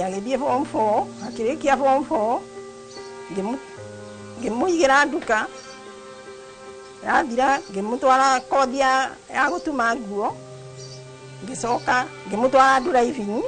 agithie form 4 akirikia form 4 ngimuigira nduka yathira ngimutwara kothi ya gutuma nguo ngicoka ngimutwara driving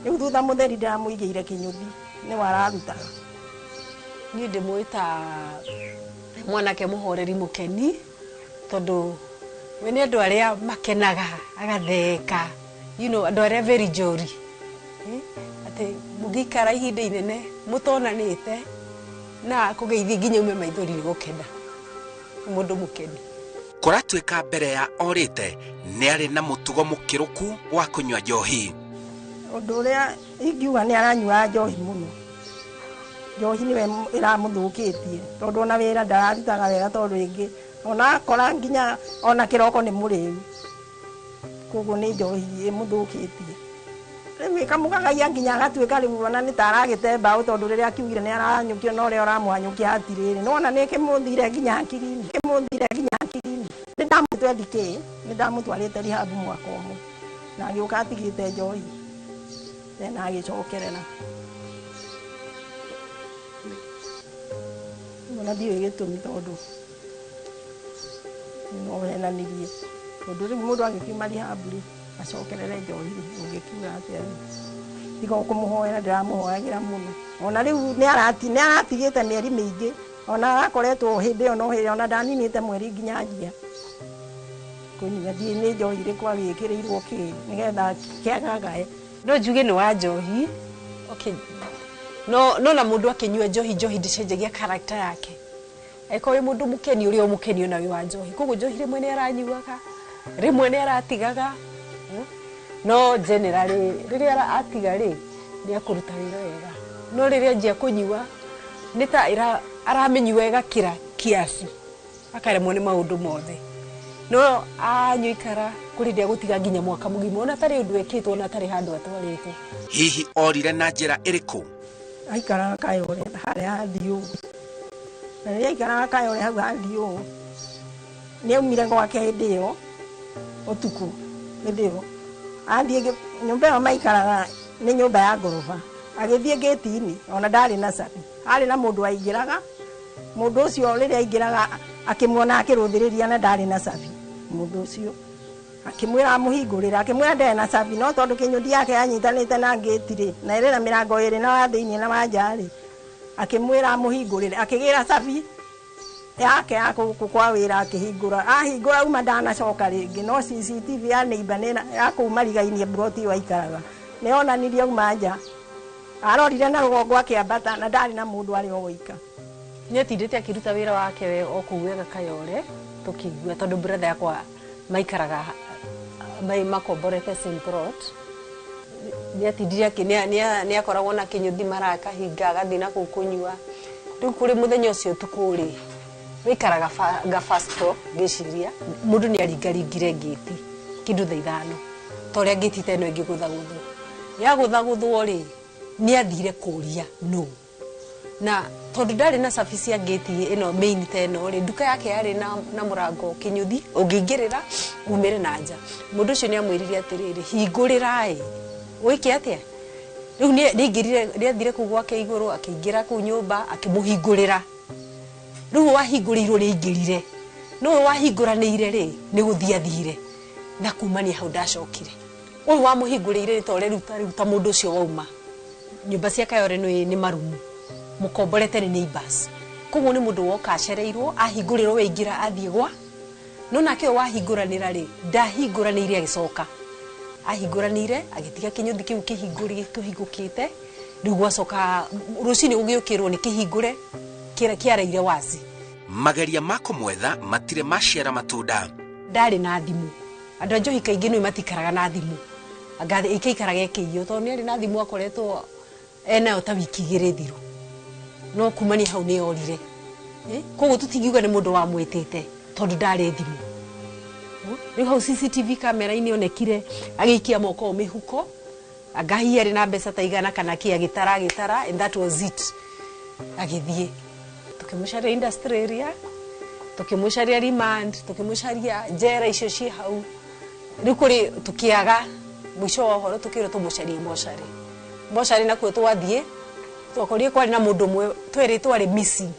riu thutha mutheri ndamuigeire Kinyuthi ni wararutaga ni ndimwita mwanake muhoreri mukeni tondu we ni andu aria makenaga agatheka andu aria very jolly ati mugikara ihinda inene mutonanite na kugeithia nginya ume maithori ni gukena mundu mukeni kuratuika mbere ya orite ni ari na mutugo mukiruku wa kunywa njohi undu uria ingiuga ni aranyua njohi muno njohi niwe iramuthukitie tondu ona wira ndararutaga wega tondu ingi ona akora nginya ona kiroko ni muriu koguo ni njohi imuthukitie riu ikamugagia nginya agatuika riu ona ni taragite mbao tondu riria akiugire ni aranyukio no ria aramuhanyukia hatiriri no ona ni kimuthire nginya akirini ni ndamutwendike ni ndamutwarite rehab mwaka umwe na agiuka atigite njohi na agicokerera ona ndiwe gitumi tondu no wenanirie tondu riu mundu agikiuma rehab acokerere njohi ungikiuga atia tiga kumuhoera ndiramuhoyagira muno ona riu ni aratigite mieri mingi ona akoretwo hindi ona ndaninite mweri nginya njia kunywa thie ni njohi rikwa gikirirwo ki nigetha kiagagae no njuge ni wa njohi okay no na mundu akinyua njohi ndicenjagia character yake eko mundu mukeni uri mukeni ona wi wa njohi koguo njohi rimwe ni aranyuaga rimwe ni aratigaga no generally riria atiga ni akuruta wira wega no riria njia kunyua ni ta aramenyua wega kira kiasi akaremwo ni maundu mothe no anyuikara kuri ndia gutiga nginya mwaka mugima ona tari undu wekitwo na tari handu atwarite hihi orire na njira iriku aikara kayore haria hathiu na riria aikara kayore hau hathiu ni aumire gwake hindi iyo utuku hindi iyo athie nyumba iyo maikaraga ni nyumba ya ngorofa agithie gate-ini ona ndari na sabi ari na mundu aingiraga mundu ucio riria aingiraga akimwona akiruthiriria na ndari na sabi mundu ucio akimwira amuhingurira akimwira ndari na sabi no tondu Kinyuthi yake anyitanite na gate na irira mirango iri na wa thiini na wa njari akimwira amuhingurire akigira sabi yake kwa wira akihingura ahingura uma ndanacoka ringi no CCTV ya neighbor ya kumarigainie broti waikaraga ni onanirie uma nja arorire na rugongo akiambata na ndari na mundu ari ogoika ni atindite akiruta wira wake we okuwega kayore tukigua tondu brother yakwa maikaraga makomborete Simprot ni atindire ni akoragwo na Kinyuthi maraka hinga agathi na kukunyua riu kuri muthenya ucio tukuri wikaraga gafasto giciria mundu ni aringaringire ngiti kindu thaithano toria ngiti teno ingiguthaguthu ya guthaguthwo ni athire kuria no na tondu ndari na service ya gate ino main teno nduka yake yari na murango Kinyuthi ungingirira umire na nja mundu ucio ni amwirire atiriri hingurira wiki atia riu ni athire ku gwake iguru akiingira ku nyumba akimuhingurira riu wahinguriirwo ni ingirire no wahinguraniire ni guthiathire na kumania hau ndacokire uyu wamuhingurire tore ruta mundu ucio wauma nyumba cia Kayore ni marumu mukomborete ni neighbors koguo ni mundu woka acereirwo ahinguriro weingira athie gwa no nake wahingũranĩra ndahingũranĩire agicoka ahingũranĩire agitiga Kinyuthi kiu kihingũri kihingũkite riu gwacoka rucini ũgĩũkĩrwo ni kihingũre kiaraire wazi mageria mako mwetha matire maciara matunda ndari na thimu andu a njohi kaingĩ no matikaraga na thimu agathi ikikaraga ekĩio to nĩ ari na thimu akoretwo ena ta wiki igĩrĩ thiru no kumani hau nĩ orire koguo tutingiuga nĩ mũndũ wa mwĩtĩte tondu ndari thimu riu hau CCTV camera ini onekire agiikia moko mihuko agahia ri na mbeca ta igana kana kia gitara and that was it agithie tukimusharia industry area tukimusharia remand tukimusharia jera icio ci hau riu kuri tukiaga mwisho wa horo tukiro tumusharia moshari mochari nakuo twathie twakorie kwari na mundu mwe tweri twari missing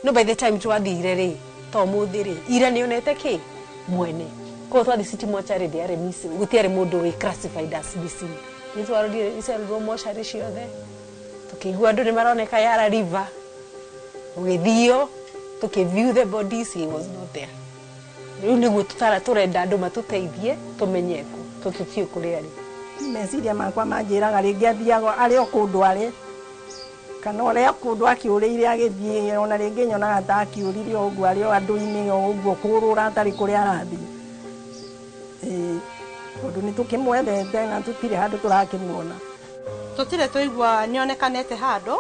no by the time twathire ri to muthi ri ira ni onete ki mwene ko twathi city mochari diare missing gutiare mundu we classified as missing ni twarorire icerwo mochari ciothe tukigua andu ni maroneka Yara River ugithio tukiview the bodies, he was not there. Riu niguo turenda andu matuteithie tumenyeku tututio kuri ari meciria makwa manjiraga ringi athiaga ari o kundu ari kana ore kundu akiurire agithie ona ringi nyonaga ta akiurire uguo ari o andu-ini o uguo kurura atari kuri arathi tondu ni tukimwethete na tutire handu turakimuona tutire tuigua nionekanete handu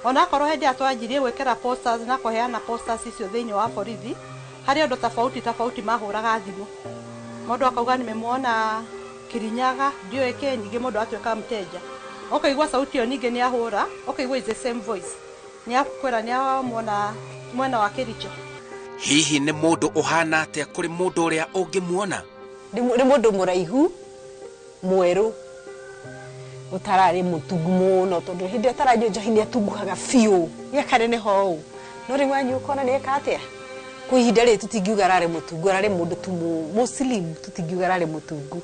ona korwo hindi atwanjirie gwekera posters na kuheana posters icio thiini wa borithi hari andu tofauti mahuraga thimu mundu akauga nimemuona Kirinyaga ndioeke nyingi mundu atweka mteja okaigua sauti yo ningi ni ahura okaigua is the same voice ni akwera ni amuona mwena wa Kericho. Hihi ni mundu uhana atia kuri mundu uria ungimuona? Ni mundu muraihu mweru utarari mutungu muno tondu hindi atarajo njohi atunguhaga fiu yakarene ho no ri wanyu ukona ni ekatia kuihinda ri tutingiuga rari mutungu rari mundu tumu muslim tutingiuga rari mutungu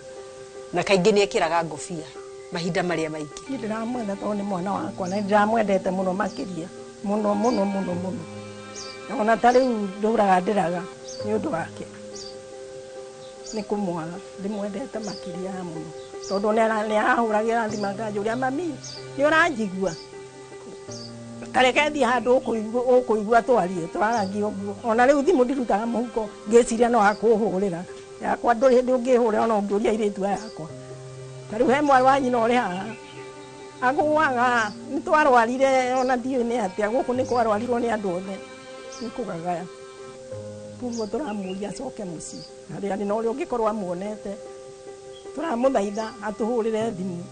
na kaingi ni ekiraga ngofia mahinda maria maingi ndiramwenda tondu ni mwana wakwa na ndiramwendete muno makiria muno ona tari nduraga ndiraga ni undu wake ni kumwala ndimwendete makiria muno tondu ni arahuragira thimaga njuria mami ni uranjigua kareke thi handu ukuigua twarie twaragi uguo ona riu thimu ndirutaga muhuko ngiciria no akuhurira yakwa nduri hindi ungihurira ona ungiuria iritu yakwa tariu he mwana wa nyina uri haha aguaga ni twarwarire ona ndiu ni atia guku ni kwarwarirwo ni andu othe ni kugagaya kuguo turamuria acoke mucii haria ni no uri ungikorwo amuonete turamuthaitha atuhurire thimu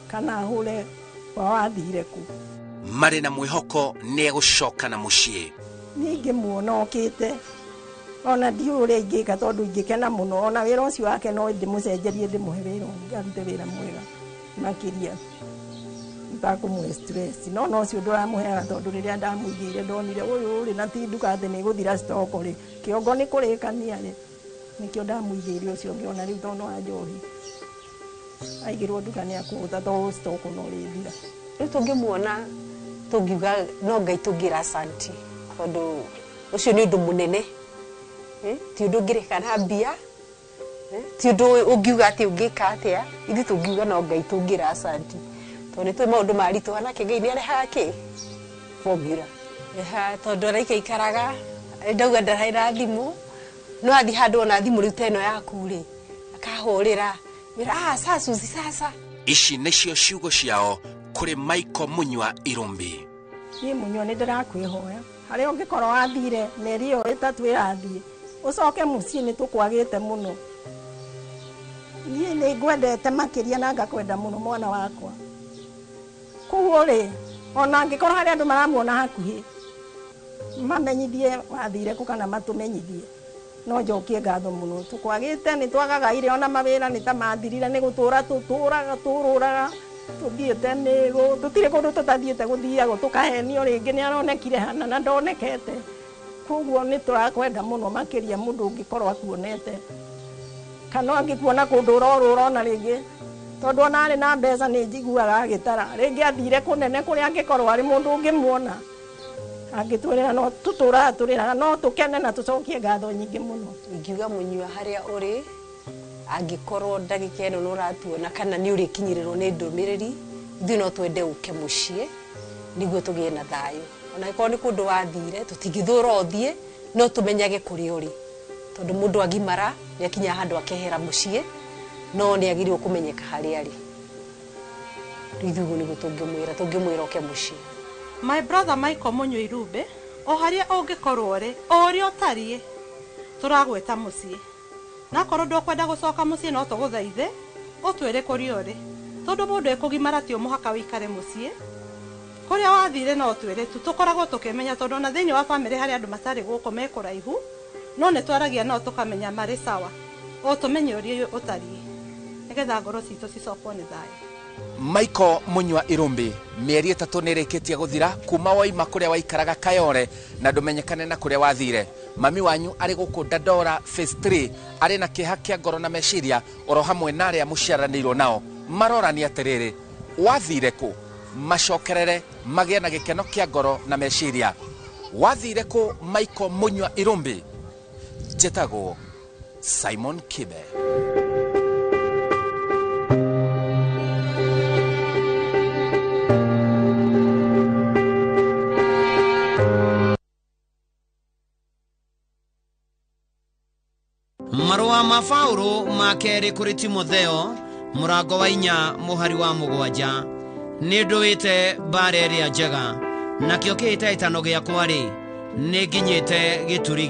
kana ahure kwa wathire ku mari na mwihoko ni egucoka na mucii ningi muona okite ona ndiure ingika tondu ingikena muno ona wira ucio wake no ndimucenjerie ndimuhe wira ngarute wira mwega makiria ntakumwe stress no ucio nduramuheaga tondu riria ndamuigire ndonire uyu uri na ti nduka ati ni guthira stock ri kiongo ni kurikania ri nikio ndamuigire ucio ngiona riu tondu wa njohi aigirwo nduka ni akuta tondu stock no rithira riu tungimuona tungiuga no Ngai tungira asanti tondu ucio ni undu munene ti undu ngirikana mbia ti undu ungiuga ati ungika atia ithi tungiuga no Ngai tungira asanti tondu twi maundu marituhana ke Ngai ni arehaga ki formula tondu araika ikaraga ndauga ndaraira thimu no athi handu ona thimu riu teno yaku ri akahurira mira sasa ici nicio ciugo ciao kuri Michael Munywa Irumbi. Ni Munywa ni ndirakwihoya haria ungikorwo athire meri yo itatu irathie ucoke mucii ni tukwagite muno ni ngwendete makiria na ngakwenda muno mwana wakwa kuguo ri ona ngikorwo haria andu maramuona hakuhi mamenyithie wathire ku kana matumenyithie no njokie ngatho muno tukwagite ni twagagaire ona mawira ni ta mathirire ni gutura tururaga tuthiete nigo tutire kundu tutathiete guthiago tukahenio ringi ni aronekire hana na ndonekete kuguo ni turakwenda muno makiria mundu ungikorwo akuonete kana angikuona kundu urorona ringi tondu ona ari na mbeca ni njiguaga agitara ringi athire kunene kuri angikorwo ari mundu ungimuona angitwirira no turiraga no tukene na tucokie ngatho nyingi muno ingiuga Munywa haria uri angikorwo ndagika ino no ratuona kana ni uri kinyirirwo ni ndumiriri ithu no twende uke mucii niguo tugie na thayu ona ikorwo ni kundu wathire tutingithura uthie no tumenyage kuri uri tondu mundu agimara ni akinya handu akehera mucii no ni agirirwo kumenyeka haria ari rithugu ni tungimwira uke mucii. My brother Michael Munywa Irumbi o haria ungikorwo ri o ri otarie turagweta mucii na korwo ndokwenda gucoka mucii no tuguthaithe utwire kuri uri tondu mundu ekugimara ti muhaka wikare mucii kuria wathire no twire tu tukoragwo tukimenya tondu na thiini wa family hari andu matari guko mekuraihu no ne twaragia no tukamenya mari sawa o tumenye uri utarie nigetha ngoro citu cicokwo ni thayu. Michael Munywa Irumbi mieri 3 nirikitie guthira kuma waima kuria waikaraga Kayole na ndumenyekane na kuria wathire. Mami wanyu ari guku Dandora phase 3 ari na kiha kia ngoro na meciria oro hamwe na aria muciaranirwo nao marorani atiriri wathire ku macokerere magia na gikeno kia ngoro na meciria. Wathire ku Michael Munywa Irumbi? Njetago Simon Kibe. Marua ma Paulo makeri kuri Timotheo murango wa 4 muhari wa 7 nindwite bare ria njega nakio kiite itano giakwa ri ninginyite gituri